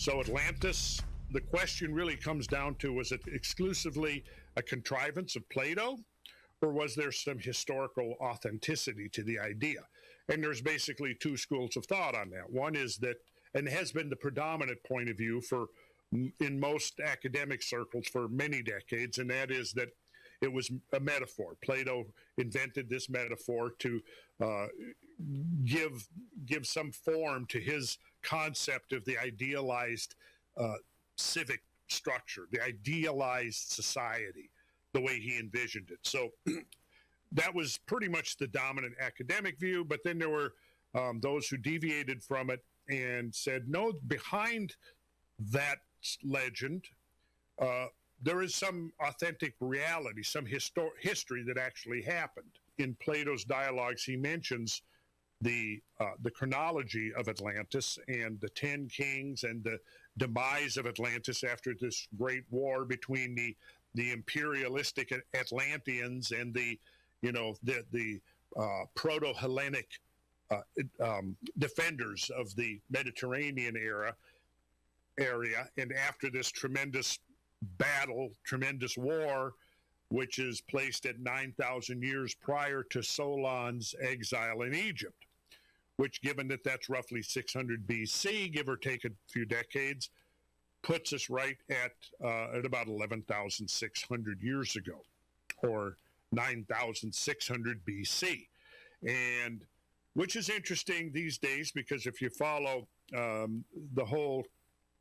So Atlantis, the question really comes down to, was it exclusively a contrivance of Plato, or was there some historical authenticity to the idea? And there's basically two schools of thought on that. One is that, and has been the predominant point of view in most academic circles for many decades, and that is that it was a metaphor. Plato invented this metaphor to give some form to his concept of the idealized civic structure, the idealized society, the way he envisioned it. So that was pretty much the dominant academic view, but then there were those who deviated from it and said, no, behind that legend, there is some authentic reality, some history that actually happened. In Plato's dialogues, he mentions the chronology of Atlantis and the 10 kings and the demise of Atlantis after this great war between the imperialistic Atlanteans and the proto-Hellenic defenders of the Mediterranean area. And after this tremendous battle, tremendous war, which is placed at 9,000 years prior to Solon's exile in Egypt, which, given that that's roughly 600 BC, give or take a few decades, puts us right at about 11,600 years ago, or 9,600 BC. And which is interesting these days, because if you follow the whole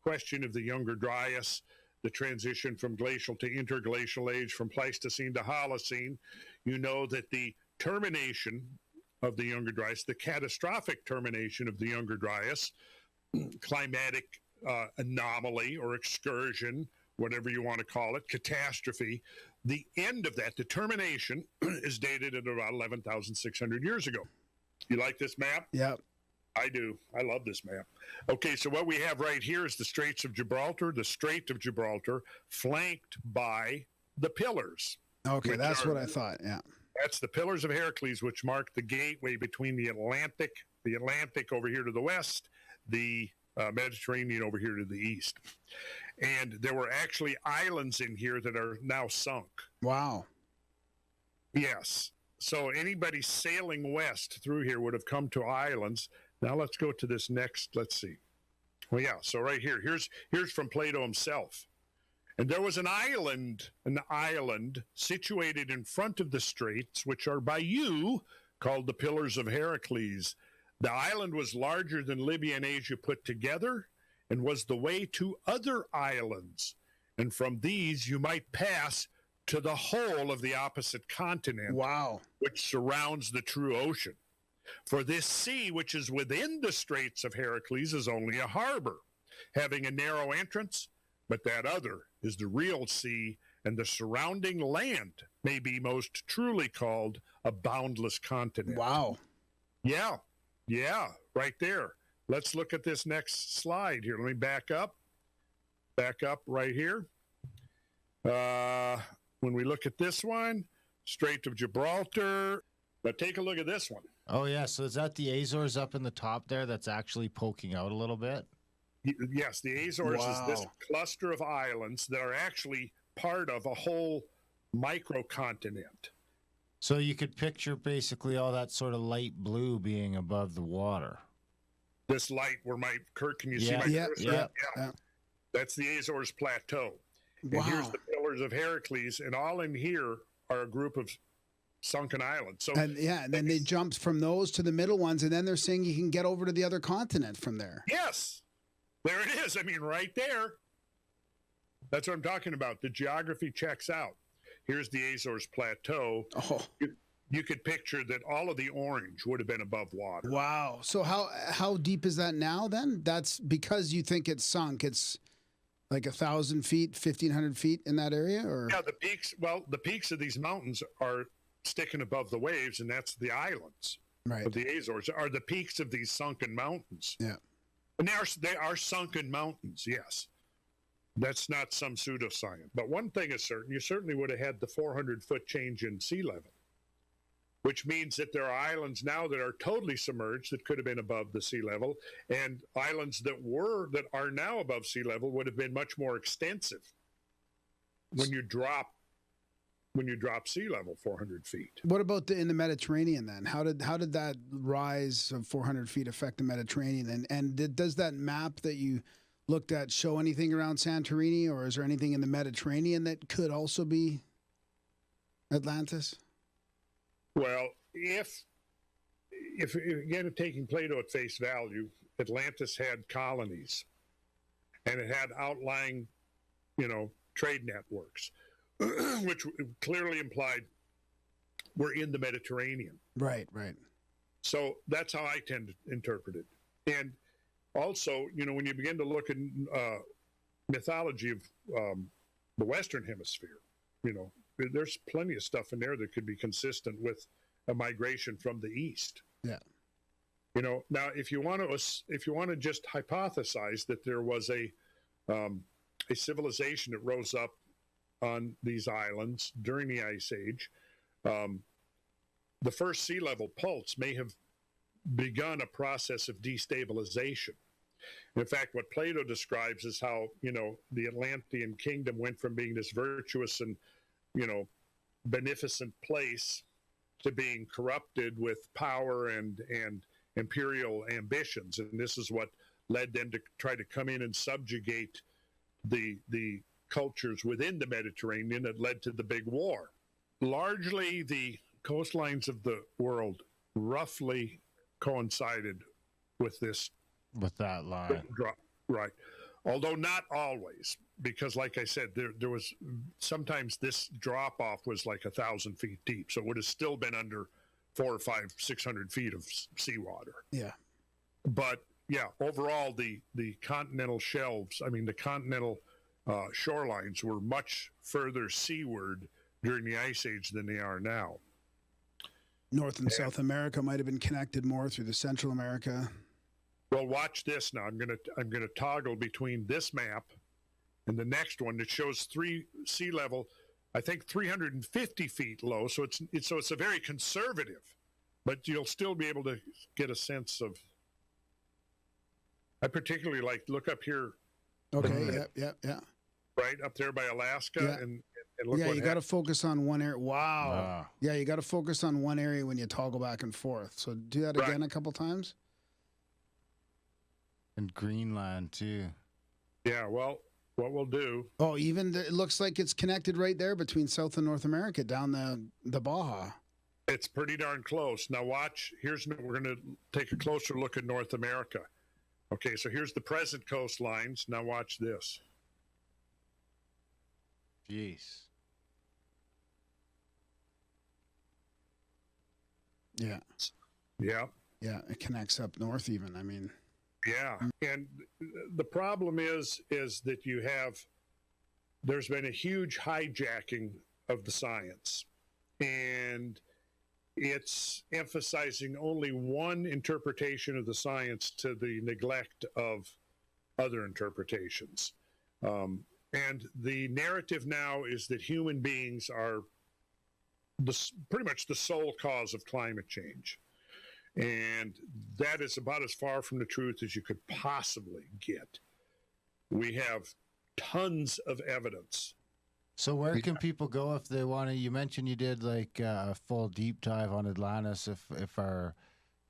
question of the Younger Dryas, the transition from glacial to interglacial age, from Pleistocene to Holocene, you know that the termination of the Younger Dryas, the catastrophic termination of the Younger Dryas, climatic anomaly or excursion, whatever you want to call it, catastrophe, the end of that, the termination, is dated at about 11,600 years ago. You like this map? Yeah. I do. I love this map. Okay, so what we have right here is the Straits of Gibraltar, flanked by the pillars. Okay, that's what I thought, yeah. That's the Pillars of Heracles, which mark the gateway between the Atlantic over here to the west, the Mediterranean over here to the east. And there were actually islands in here that are now sunk. Wow. Yes. So anybody sailing west through here would have come to islands. Now let's go to this next. Let's see. Well, yeah. So right here, here's from Plato himself. And there was an island situated in front of the straits, which are by you called the Pillars of Heracles. The island was larger than Libya and Asia put together, and was the way to other islands. And from these you might pass to the whole of the opposite continent. Wow. Which surrounds the true ocean. For this sea, which is within the Straits of Heracles, is only a harbor, having a narrow entrance, but that other is the real sea, and the surrounding land may be most truly called a boundless continent. Wow. Yeah, right there. Let's look at this next slide here. Let me back up right here. When we look at this one, Strait of Gibraltar, but take a look at this one. Oh, yeah. So is that the Azores up in the top there that's actually poking out a little bit? Yes, the Azores is this cluster of islands that are actually part of a whole microcontinent. So you could picture basically all that sort of light blue being above the water. This light where Kurt, can you see my cursor? Yeah. That's the Azores Plateau. Wow. And here's the Pillars of Heracles, and all in here are a group of sunken islands. So and then they jumped from those to the middle ones, and then they're saying you can get over to the other continent from there. Yes. There it is. I mean, right there. That's what I'm talking about. The geography checks out. Here's the Azores Plateau. Oh. You could picture that all of the orange would have been above water. Wow. So how deep is that now then? That's because you think it's sunk. It's like 1,000 feet, 1,500 feet in that area? Or? Yeah, the peaks of these mountains are sticking above the waves, and that's the islands of the Azores, are the peaks of these sunken mountains. Yeah. And they are sunken mountains, yes. That's not some pseudoscience. But one thing is certain, you certainly would have had the 400-foot change in sea level. which means that there are islands now that are totally submerged that could have been above the sea level, and islands that are now above sea level would have been much more extensive when you drop sea level 400 feet. What about in the Mediterranean then? How did that rise of 400 feet affect the Mediterranean? And does that map that you looked at show anything around Santorini, or is there anything in the Mediterranean that could also be Atlantis? Well, if again, taking Plato at face value, Atlantis had colonies, and it had outlying, trade networks, which clearly implied we're in the Mediterranean. Right, right. So that's how I tend to interpret it. And also, when you begin to look at mythology of the Western Hemisphere, there's plenty of stuff in there that could be consistent with a migration from the East. Yeah. Now if you want to just hypothesize that there was a civilization that rose up on these islands during the Ice Age, the first sea level pulse may have begun a process of destabilization. In fact, what Plato describes is how, the Atlantean kingdom went from being this virtuous and, beneficent place to being corrupted with power and imperial ambitions. And this is what led them to try to come in and subjugate the cultures within the Mediterranean that led to the big war. Largely, the coastlines of the world roughly coincided with that line. Right. Although not always, because like I said, there was sometimes this drop off was like 1,000 feet deep. So it would have still been under 400 or 500, 600 feet of seawater. Yeah. But yeah, overall, the continental shelves, the continental shorelines were much further seaward during the Ice Age than they are now. North and South America might have been connected more through the Central America. Well, watch this now. I'm gonna toggle between this map and the next one that shows sea level, I think 350 feet low. So it's a very conservative, but you'll still be able to get a sense of. I particularly look up here. Okay. Yeah. Right up there by Alaska, yeah. and look. Yeah, what you got to focus on one area. Wow. Yeah, you got to focus on one area when you toggle back and forth. So do that again a couple times. And Greenland too. Yeah, well, what we'll do. Oh, it looks like it's connected right there between South and North America down the Baja. It's pretty darn close. Now watch. We're going to take a closer look at North America. Okay, so here's the present coastlines. Now watch this. Jeez. Yeah. Yeah. Yeah, it connects up north even. Yeah, and the problem is that there's been a huge hijacking of the science, and it's emphasizing only one interpretation of the science to the neglect of other interpretations. And the narrative now is that human beings are pretty much the sole cause of climate change. And that is about as far from the truth as you could possibly get. We have tons of evidence. So where can people go if they want to? You mentioned you did like a full deep dive on Atlantis. If our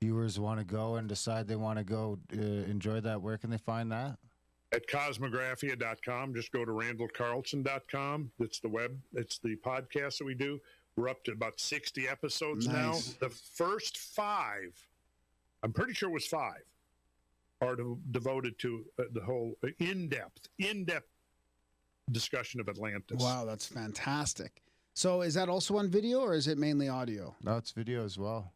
viewers want to go and decide they want to go enjoy that, where can they find that? At cosmographia.com. Just go to randallcarlson.com. It's the podcast that we do. We're up to about 60 episodes now. The first 5, I'm pretty sure it was 5, are devoted to the whole in-depth discussion of Atlantis. Wow, that's fantastic. So is that also on video or is it mainly audio? No, it's video as well.